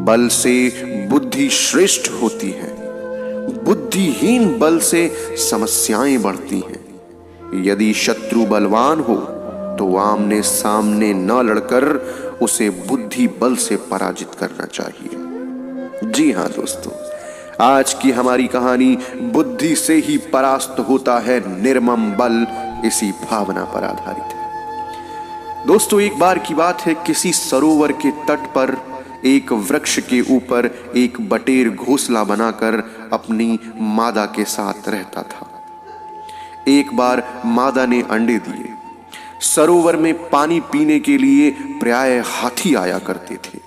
बल से बुद्धि श्रेष्ठ होती है, बुद्धिहीन बल से समस्याएं बढ़ती हैं। यदि शत्रु बलवान हो तो आमने सामने न लड़कर उसे बुद्धि बल से पराजित करना चाहिए। जी हाँ दोस्तों, आज की हमारी कहानी बुद्धि से ही परास्त होता है निर्मम बल, इसी भावना पर आधारित है। दोस्तों, एक बार की बात है, किसी सरोवर के तट पर एक वृक्ष के ऊपर एक बटेर घोंसला बनाकर अपनी मादा के साथ रहता था। एक बार मादा ने अंडे दिए। सरोवर में पानी पीने के लिए प्रायः हाथी आया करते थे,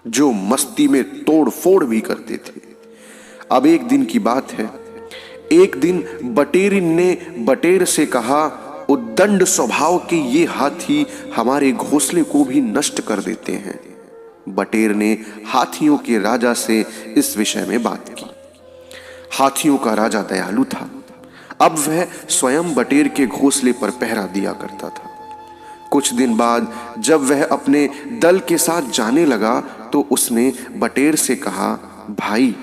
जो मस्ती में तोड़ फोड़ भी करते थे। अब एक दिन की बात है, एक दिन बटेरिन ने बटेर से कहा, उद्दंड स्वभाव के ये हाथी हमारे घोंसले को भी नष्ट कर देते हैं। बटेर ने हाथियों के राजा से इस विषय में बात की। हाथियों का राजा दयालु था। अब वह स्वयं बटेर के घोंसले पर पहरा दिया करता था। कुछ दिन बाद जब वह अपने दल के साथ जाने लगा तो उसने बटेर से कहा, भाई,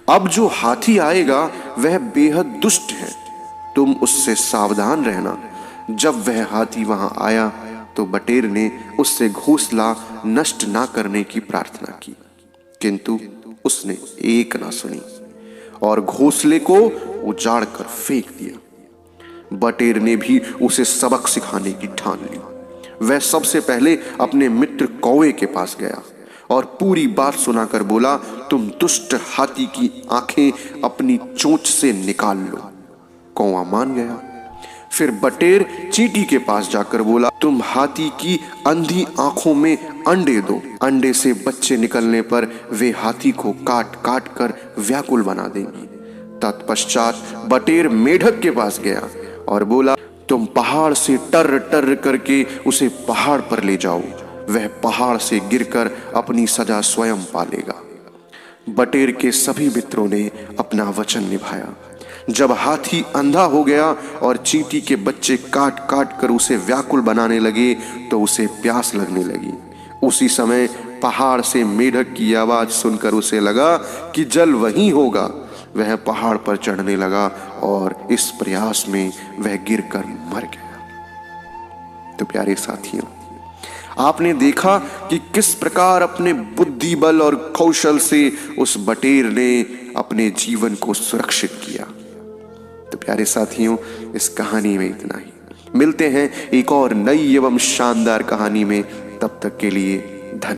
अब जो हाथी आएगा वह बेहद दुष्ट है, तुम उससे सावधान रहना। जब वह हाथी वहां आया तो बटेर ने उससे घोंसला नष्ट ना करने की प्रार्थना की, किंतु उसने एक ना सुनी और घोंसले को उजाड़ कर फेंक दिया। बटेर ने भी उसे सबक सिखाने की ठान ली। वह सबसे पहले अपने मित्र कौवे के पास गया और पूरी बात सुनाकर बोला, तुम दुष्ट हाथी की आंखें अपनी चोंच से निकाल लो। कौवा मान गया। फिर बटेर चींटी के पास जाकर बोला, तुम हाथी की अंधी आंखों में अंडे दो। अंडे से बच्चे निकलने पर वे हाथी को काट काट कर व्याकुल बना देंगी। तत्पश्चात बटेर मेढक के पास गया और बोला, तुम पहाड़ से टर टर करके उसे पहाड़ पर ले जाओ, वह पहाड़ से गिरकर अपनी सजा स्वयं पालेगा। बटेर के सभी मित्रों ने अपना वचन निभाया। जब हाथी अंधा हो गया और चींटी के बच्चे काट काट कर उसे व्याकुल बनाने लगे तो उसे प्यास लगने लगी। उसी समय पहाड़ से मेढक की आवाज सुनकर उसे लगा कि जल वहीं होगा। वह पहाड़ पर चढ़ने लगा और इस प्रयास में वह गिरकर मर गया। तो प्यारे साथियों, आपने देखा कि किस प्रकार अपने बुद्धि बल और कौशल से उस बटेर ने अपने जीवन को सुरक्षित किया। तो प्यारे साथियों, इस कहानी में इतना ही। मिलते हैं एक और नई एवं शानदार कहानी में। तब तक के लिए